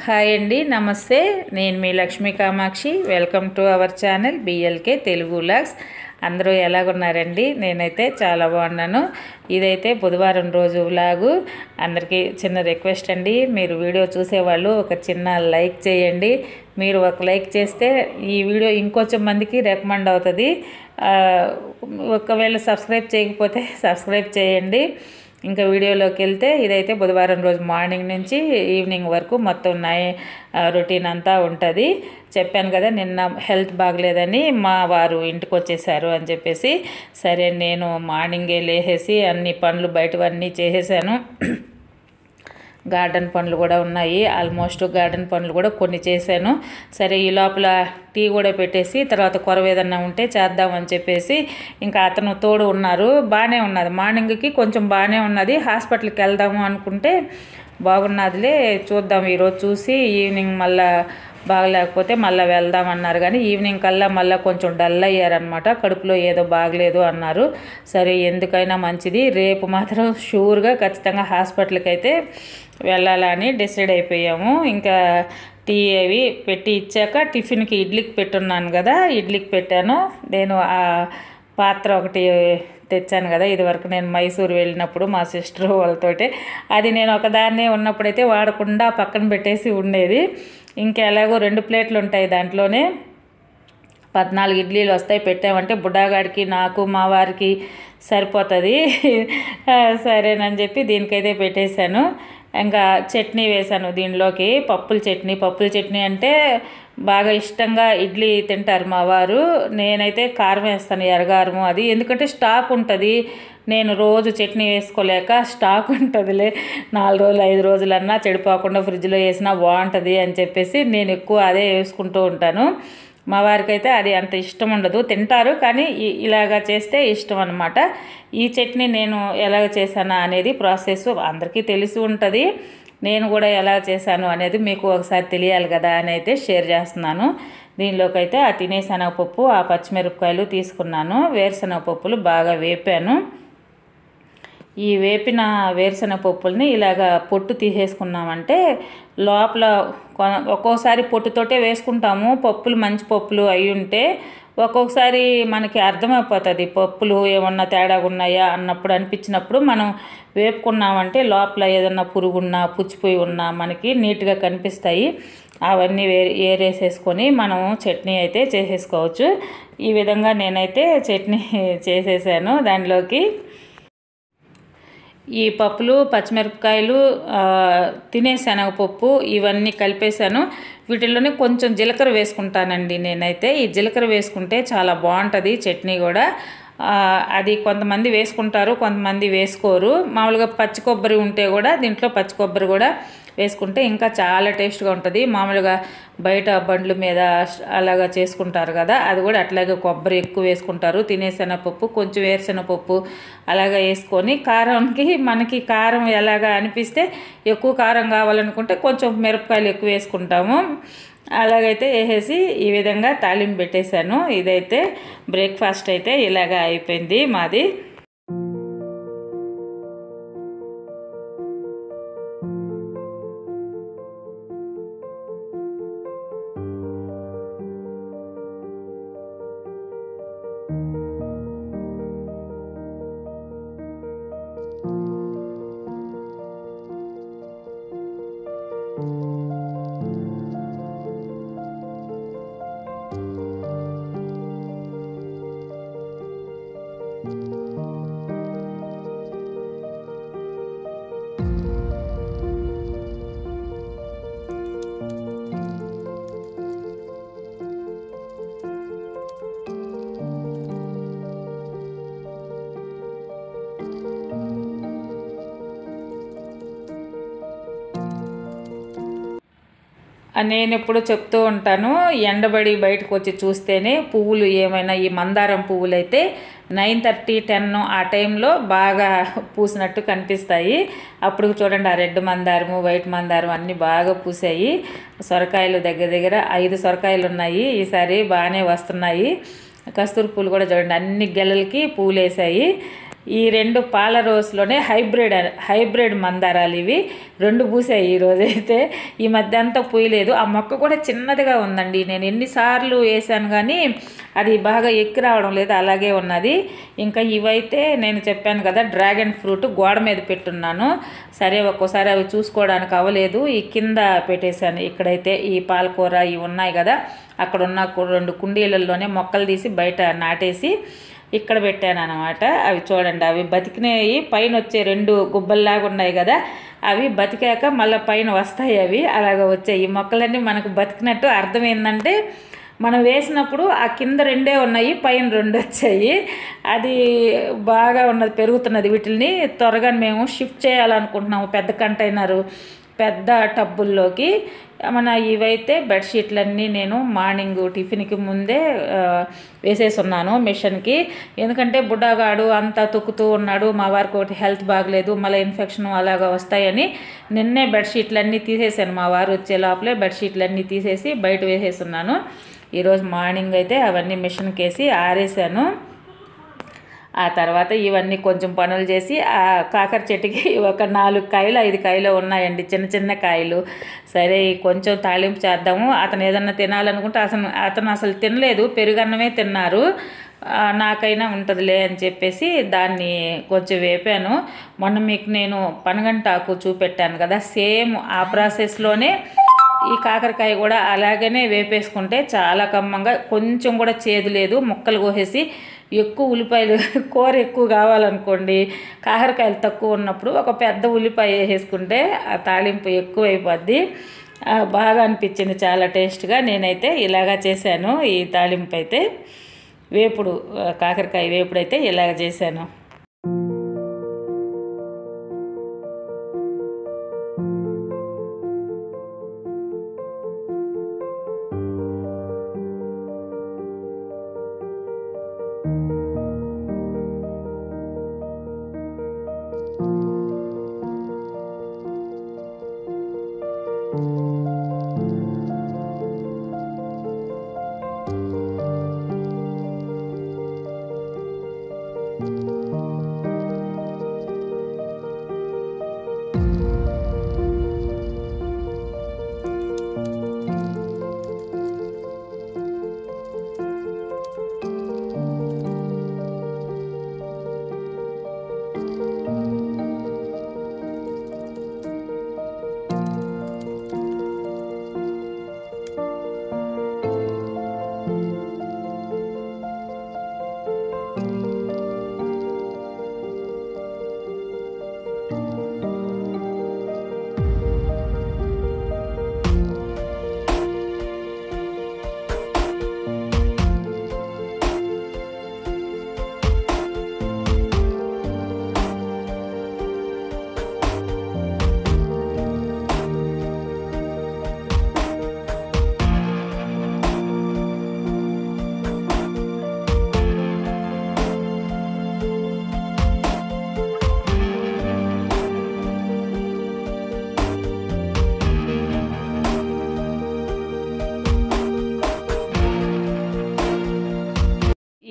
Hi అండి, నమస్తే. నేను మీ Lakshmi Kamakshi. Welcome to our channel BLK Telugu vlogs. అందరూ ఎలాగున్నారండి? నేనైతే చాలా బాగున్నాను. ఇదైతే బుధవారం రోజు వ్లాగు. అందరికీ చిన్న రిక్వెస్ట్ అండి, మీరు వీడియో చూసేవాళ్ళు ఒక చిన్న లైక్ చేయండి. మీరు ఒక లైక్ చేస్తే ఈ వీడియో ఇంకొంచెం మందికి రికమెండ్ అవుతుంది. ఒకవేళ సబ్స్క్రైబ్ చేయకపోతే సబ్స్క్రైబ్ చేయండి. ఇంకా వీడియోలోకి వెళ్తే, ఇదైతే బుధవారం రోజు మార్నింగ్ నుంచి ఈవినింగ్ వరకు మొత్తం రొటీన్ అంతా ఉంటుంది. చెప్పాను కదా, నిన్న హెల్త్ బాగలేదని మా వారు ఇంటికి వచ్చేసారు అని చెప్పేసి, సరే నేను మార్నింగే లేచేసి అన్ని పనులు బయటవన్నీ చేసేసాను. గార్డెన్ పనులు కూడా ఉన్నాయి, ఆల్మోస్ట్ గార్డెన్ పనులు కూడా కొన్ని చేశాను. సరే ఈ లోపల టీ కూడా పెట్టేసి తర్వాత కొరవ ఏదన్నా ఉంటే చేద్దామని చెప్పేసి, ఇంకా అతను తోడు ఉన్నారు. బాగానే ఉన్నది, మార్నింగ్కి కొంచెం బాగానే ఉన్నది. హాస్పిటల్కి వెళ్దాము అనుకుంటే బాగున్నదిలే, చూద్దాం ఈరోజు చూసి ఈవినింగ్ మళ్ళీ బాగలేకపోతే మళ్ళీ వెళ్దామన్నారు. కానీ ఈవినింగ్ కల్లా మళ్ళీ కొంచెం డల్ అయ్యారనమాట. కడుపులో ఏదో బాగలేదు అన్నారు. సరే ఎందుకైనా మంచిది, రేపు మాత్రం షూర్గా ఖచ్చితంగా హాస్పిటల్కి అయితే వెళ్ళాలని డిసైడ్ అయిపోయాము. ఇంకా టీ అవి పెట్టి ఇచ్చాక టిఫిన్కి ఇడ్లీకి పెట్టున్నాను కదా, ఇడ్లీకి పెట్టాను. నేను ఆ పాత్ర ఒకటి తెచ్చాను కదా, ఇదివరకు నేను మైసూరు వెళ్ళినప్పుడు మా సిస్టర్ వాళ్ళతోటి, అది నేను ఒకదాన్నే ఉన్నప్పుడైతే వాడకుండా పక్కన పెట్టేసి ఉండేది. ఇంకా ఎలాగో 2 ప్లేట్లు ఉంటాయి, దాంట్లోనే 14 ఇడ్లీలు వస్తాయి. పెట్టామంటే బుడ్డాగాడికి నాకు మా వారికి సరిపోతుంది. సరేనని చెప్పి దీనికైతే పెట్టేశాను. ఇంకా చట్నీ వేశాను దీనిలోకి, పప్పుల చట్నీ అంటే బాగా ఇష్టంగా ఇడ్లీ తింటారు మా వారు. నేనైతే కారం వేస్తాను, ఎర్రగారము అది, ఎందుకంటే స్టాక్ ఉంటుంది. నేను రోజు చట్నీ వేసుకోలేక స్టాక్ ఉంటుందిలే, 4 రోజులు 5 రోజులన్నా చెడిపోకుండా ఫ్రిడ్జ్లో వేసినా బాగుంటుంది అని చెప్పేసి నేను ఎక్కువ అదే వేసుకుంటూ ఉంటాను. మా వారికి అయితే అది అంత ఇష్టం ఉండదు, తింటారు కానీ ఇలాగా చేస్తే ఇష్టం అనమాట. ఈ చట్నీ నేను ఎలాగ చేశానా అనేది ప్రాసెస్ అందరికీ తెలిసి ఉంటుంది. నేను కూడా ఎలా చేశాను అనేది మీకు ఒకసారి తెలియాలి కదా అని అయితే షేర్ చేస్తున్నాను. దీనిలోకి అయితే ఆ తినేశనగపప్పు, ఆ పచ్చిమిరపకాయలు తీసుకున్నాను. వేరుశనగపప్పులు బాగా వేపాను. ఈ వేపిన వేరుశనగ పప్పుల్ని ఇలాగ పొట్టు తీసేసుకున్నామంటే లోపల ఒక్కోసారి పొట్టుతోటే వేసుకుంటాము. పప్పులు మంచి పప్పులు అయి ఉంటే ఒక్కొక్కసారి మనకి అర్థమైపోతుంది పప్పులు ఏమన్నా తేడాగా ఉన్నాయా అన్నప్పుడు, అనిపించినప్పుడు మనం వేపుకున్నామంటే లోపల ఏదన్నా పురుగున్నా పుచ్చిపోయి ఉన్నా మనకి నీట్గా కనిపిస్తాయి. అవన్నీ ఏరేసేసుకొని మనం చట్నీ అయితే చేసేసుకోవచ్చు. ఈ విధంగా నేనైతే చట్నీ చేసేసాను. దానిలోకి ఈ పప్పులు, పచ్చిమిరపకాయలు, తినేశనగపప్పు ఇవన్నీ కలిపేశాను. వీటిల్లోనే కొంచెం జీలకర్ర వేసుకుంటానండి నేనైతే. ఈ జీలకర్ర వేసుకుంటే చాలా బాగుంటుంది చట్నీ కూడా. అది కొంతమంది వేసుకుంటారు, కొంతమంది వేసుకోరు. మామూలుగా పచ్చి కొబ్బరి ఉంటే కూడా దీంట్లో పచ్చి కొబ్బరి కూడా వేసుకుంటే ఇంకా చాలా టేస్ట్గా ఉంటుంది. మామూలుగా బయట బండ్ల మీద అలాగా చేసుకుంటారు కదా, అది కూడా అట్లాగే కొబ్బరి ఎక్కువ వేసుకుంటారు. తినేశనగపప్పు, కొంచెం వేరుశనగపప్పు అలాగా వేసుకొని, కారంకి మనకి కారం ఎలాగా అనిపిస్తే ఎక్కువ కారం కావాలనుకుంటే కొంచెం మిరపకాయలు ఎక్కువ వేసుకుంటాము. అలాగైతే వేసేసి ఈ విధంగా తాలింపు పెట్టేశాను. ఇదైతే బ్రేక్ఫాస్ట్ అయితే ఇలాగా అయిపోయింది మాది. నేను ఎప్పుడు చెప్తూ ఉంటాను, ఎండబడి బయటకు వచ్చి చూస్తేనే పువ్వులు ఏమైనా, ఈ మందారం పువ్వులు అయితే 9:30, 10 ఆ టైంలో బాగా పూసినట్టు కనిపిస్తాయి. అప్పుడు చూడండి, ఆ రెడ్ మందారము, వైట్ మందారం అన్నీ బాగా పూసాయి. సొరకాయలు దగ్గర 5 సొరకాయలు ఉన్నాయి ఈసారి, బాగానే వస్తున్నాయి. కస్తూరి పూలు కూడా చూడండి, అన్ని గెలలకి పూలు వేసాయి. ఈ 2 పాల రోస్లోనే హైబ్రిడ్ మందారాలు ఇవి 2 పూసాయి ఈరోజైతే. ఈ మధ్య అంతా పూయలేదు. ఆ మొక్క కూడా చిన్నదిగా ఉందండి. నేను ఎన్నిసార్లు వేసాను కానీ అది బాగా ఎక్కి రావడం లేదు, అలాగే ఉన్నది. ఇంకా ఇవైతే నేను చెప్పాను కదా డ్రాగన్ ఫ్రూట్ గోడ మీద పెట్టున్నాను. సరే ఒక్కోసారి అవి చూసుకోవడానికి అవ్వలేదు, ఈ కింద పెట్టేశాను. ఇక్కడైతే ఈ పాలకూర ఇవి ఉన్నాయి కదా, అక్కడ ఉన్న 2 కుండీలలోనే మొక్కలు తీసి బయట నాటేసి ఇక్కడ పెట్టాను అనమాట. అవి చూడండి, అవి బతికినాయి. పైన వచ్చే 2 గుబ్బల్లాగా ఉన్నాయి కదా, అవి బతికాక మళ్ళీ పైన వస్తాయి. అవి అలాగ వచ్చాయి. ఈ మొక్కలన్నీ మనకు బతికినట్టు అర్థం ఏంటంటే మనం వేసినప్పుడు ఆ కింద 2 ఉన్నాయి, పైన 2 వచ్చాయి. అది బాగా ఉన్నది, పెరుగుతున్నది. వీటిని త్వరగా మేము షిఫ్ట్ చేయాలనుకుంటున్నాము పెద్ద కంటైనరు, పెద్ద టబ్బుల్లోకి. మన ఇవైతే బెడ్షీట్లన్నీ నేను మార్నింగ్ టిఫిన్కి ముందే వేసేసి ఉన్నాను మిషన్కి. ఎందుకంటే బుడ్డగాడు అంతా తొక్కుతూ ఉన్నాడు, మా వారికి ఒకటి హెల్త్ బాగలేదు, మళ్ళీ ఇన్ఫెక్షన్ అలాగా వస్తాయని నిన్నే బెడ్షీట్లన్నీ తీసేసాను. మా వారు వచ్చే లోపలే బెడ్షీట్లన్నీ తీసేసి బయట వేసేసి ఉన్నాను. ఈరోజు మార్నింగ్ అయితే అవన్నీ మిషన్కి వేసి ఆరేసాను. ఆ తర్వాత ఇవన్నీ కొంచెం పనులు చేసి ఆ కాకర చెట్టుకి ఒక 4 కాయలు 5 కాయలు ఉన్నాయండి, చిన్న చిన్న కాయలు. సరే కొంచెం తాలింపు చేద్దాము. అతను ఏదన్నా తినాలనుకుంటే అతను అసలు తినలేదు, పెరుగన్నమే తిన్నారు. నాకైనా ఉంటుందిలే అని చెప్పేసి దాన్ని కొంచెం వేపాను. మొన్న మీకు నేను పనగంటాకు చూపెట్టాను కదా, సేమ్ ఆ ప్రాసెస్లోనే ఈ కాకరకాయ కూడా అలాగనే వేపేసుకుంటే చాలా కమ్మంగా, కొంచెం కూడా చేదు లేదు. ముక్కలు కోసేసి ఎక్కువ ఉల్లిపాయలు కూర ఎక్కువ కావాలనుకోండి, కాకరకాయలు తక్కువ ఉన్నప్పుడు ఒక పెద్ద ఉల్లిపాయ వేసేసుకుంటే ఆ తాలింపు ఎక్కువ అయిపోద్ది. బాగా అనిపించింది, చాలా టేస్ట్గా. నేనైతే ఇలాగా చేశాను. ఈ తాలింపు అయితే వేపుడు, కాకరకాయ వేపుడు అయితే ఇలాగ చేశాను.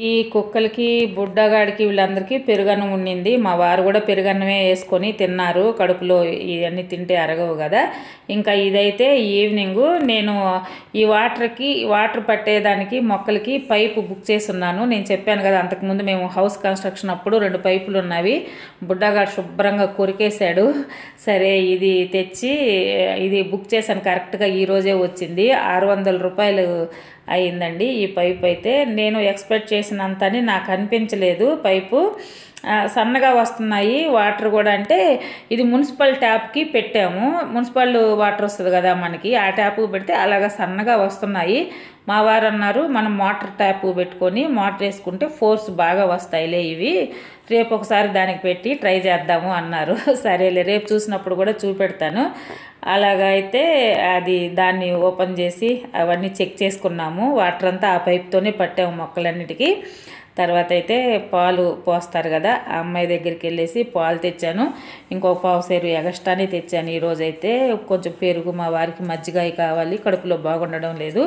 ఈ కుక్కలకి బుడ్డగాడికి వీళ్ళందరికీ పెరుగన్నం ఉండింది. మా వారు కూడా పెరుగన్నమే వేసుకొని తిన్నారు. కడుపులో ఇవన్నీ తింటే అరగవు కదా. ఇంకా ఇదైతే ఈవినింగు నేను ఈ వాటర్ పట్టేదానికి మొక్కలకి పైపు బుక్ చేసి ఉన్నాను. నేను చెప్పాను కదా అంతకుముందు మేము హౌస్ కన్స్ట్రక్షన్ అప్పుడు 2 పైపులు ఉన్నవి. బుడ్డగాడు శుభ్రంగా కొరికేశాడు. సరే ఇది తెచ్చి ఇది బుక్ చేశాను, కరెక్ట్గా ఈరోజే వచ్చింది. 600 రూపాయలు అయిందండి ఈ పైపు అయితే. నేను ఎక్స్పెక్ట్ చేసినంతని నాకు అనిపించలేదు. పైపు సన్నగా వస్తున్నాయి వాటర్ కూడా. అంటే ఇది మున్సిపల్ ట్యాప్కి పెట్టాము, మున్సిపల్ వాటర్ వస్తుంది కదా మనకి, ఆ ట్యాప్కి పెడితే అలాగా సన్నగా వస్తున్నాయి. మా వారు అన్నారు మనం మోటార్ ట్యాప్ పెట్టుకొని మోటార్ వేసుకుంటే ఫోర్స్ బాగా వస్తాయిలే ఇవి, రేపు ఒకసారి దానికి పెట్టి ట్రై చేద్దాము అన్నారు. సరేలే రేపు చూసినప్పుడు కూడా చూపెడతాను. అలాగా అయితే అది దాన్ని ఓపెన్ చేసి అవన్నీ చెక్ చేసుకున్నాము. వాటర్ అంతా ఆ పైప్తోనే పట్టాము మొక్కలన్నిటికీ. తర్వాత అయితే పాలు పోస్తారు కదా, ఆ అమ్మాయి దగ్గరికి వెళ్ళేసి పాలు తెచ్చాను. ఇంకొక పావుసేరు ఎగస్ట్రానే తెచ్చాను ఈరోజైతే. కొంచెం పెరుగు, మా వారికి మజ్జిగ కావాలి, కడుపులో బాగుండడం లేదు,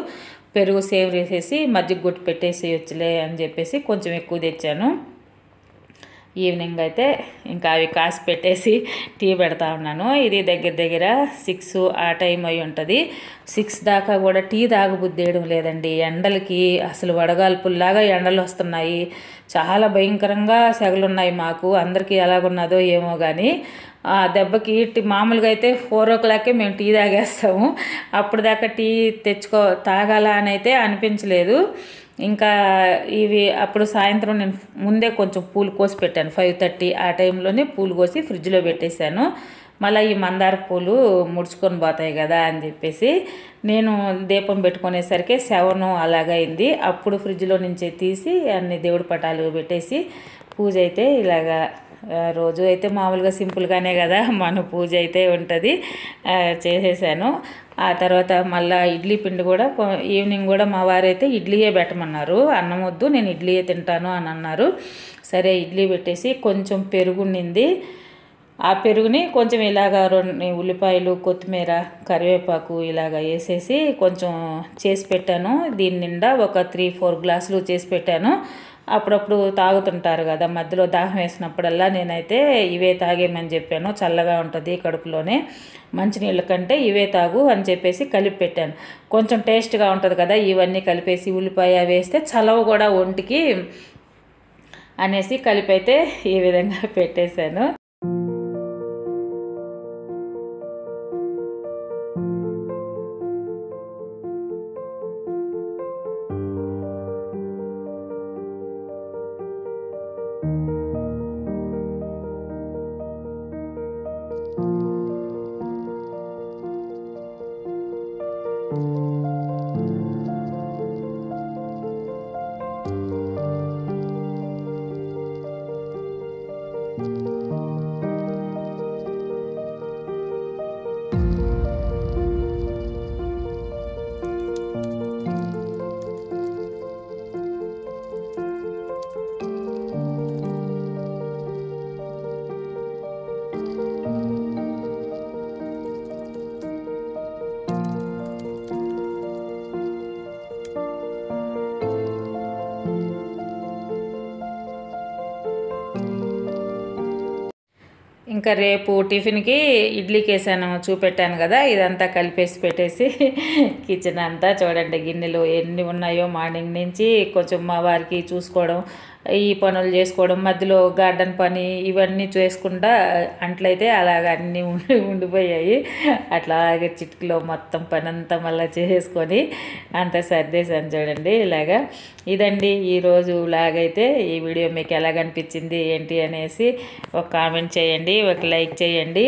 పెరుగు సేవ్ చేసేసి మజ్జిగ కొట్టి పెట్టేసేయచ్చులే అని చెప్పేసి కొంచెం ఎక్కువ తెచ్చాను. ఈవినింగ్ అయితే ఇంకా అవి కాసి పెట్టేసి టీ పెడతా ఉన్నాను. ఇది దగ్గర దగ్గర 6 ఆ టైం అయి ఉంటుంది. 6 దాకా కూడా టీ తాగబుద్ధి వేయడం లేదండి. ఎండలకి అసలు వడగాల్పుల్లాగా ఎండలు వస్తున్నాయి. చాలా భయంకరంగా సెగలున్నాయి మాకు. అందరికీ ఎలాగున్నదో ఏమో కానీ ఆ దెబ్బకి మామూలుగా అయితే 4 o'clockకే మేము టీ తాగేస్తాము. అప్పుడు దాకా టీ తాగాల అని అయితే అనిపించలేదు. ఇంకా ఇవి అప్పుడు సాయంత్రం నేను ముందే కొంచెం పూలు కోసి పెట్టాను. 5:30 ఆ టైంలోనే పూలు కోసి ఫ్రిడ్జ్లో పెట్టేశాను. మళ్ళీ ఈ మందార పూలు ముడుచుకొని పోతాయి కదా అని చెప్పేసి నేను దీపం పెట్టుకునేసరికి 7 అలాగైంది. అప్పుడు ఫ్రిడ్జ్లో నుంచి తీసి అన్ని దేవుడి పటాలు పెట్టేసి పూజ అయితే ఇలాగా రోజు అయితే మామూలుగా సింపుల్గానే కదా మన పూజ అయితే ఉంటుంది, చేసేసాను. ఆ తర్వాత మళ్ళీ ఇడ్లీ పిండి కూడా ఈవినింగ్ కూడా మా వారైతే ఇడ్లీయే పెట్టమన్నారు. అన్నం వద్దు, నేను ఇడ్లీయే తింటాను అని అన్నారు. సరే ఇడ్లీ పెట్టేసి కొంచెం పెరుగు నింది, ఆ పెరుగుని కొంచెం ఇలాగ 2 ఉల్లిపాయలు, కొత్తిమీర, కరివేపాకు ఇలాగ వేసేసి కొంచెం చేసి పెట్టాను. దీని నిండా ఒక 3-4 గ్లాసులు చేసి పెట్టాను. అప్పుడప్పుడు తాగుతుంటారు కదా, మధ్యలో దాహం వేసినప్పుడల్లా నేనైతే ఇవే తాగేమని చెప్పాను. చల్లగా ఉంటుంది కడుపులోనే, మంచినీళ్ళ కంటే ఇవే తాగు అని చెప్పేసి కలిపి పెట్టాను. కొంచెం టేస్ట్గా ఉంటుంది కదా ఇవన్నీ కలిపేసి, ఉల్లిపాయ వేస్తే చలవ కూడా ఒంటికి అనేసి కలిపైతే ఈ విధంగా పెట్టేశాను. ఇంకా రేపు టిఫిన్కి ఇడ్లీకి వేసాను చూపెట్టాను కదా, ఇదంతా కలిపేసి పెట్టేసి కిచెన్ అంతా చూడండి గిన్నెలు ఎన్ని ఉన్నాయో మార్నింగ్ నుంచి కొంచెం మా వారికి చూసుకోవడం, ఈ పనులు చేసుకోవడం, మధ్యలో గార్డెన్ పని ఇవన్నీ చేసుకుంటా అంట్లయితే అలాగ అన్నీ ఉండిపోయాయి. అట్లాగే చిటికలో మొత్తం పని అంతా మళ్ళీ చేసుకొని అంతా సర్దేశాను చూడండి. ఇలాగా ఇదండి ఈరోజు లాగైతే. ఈ వీడియో మీకు ఎలాగనిపించింది ఏంటి అనేసి ఒక కామెంట్ చేయండి, ఒక లైక్ చేయండి.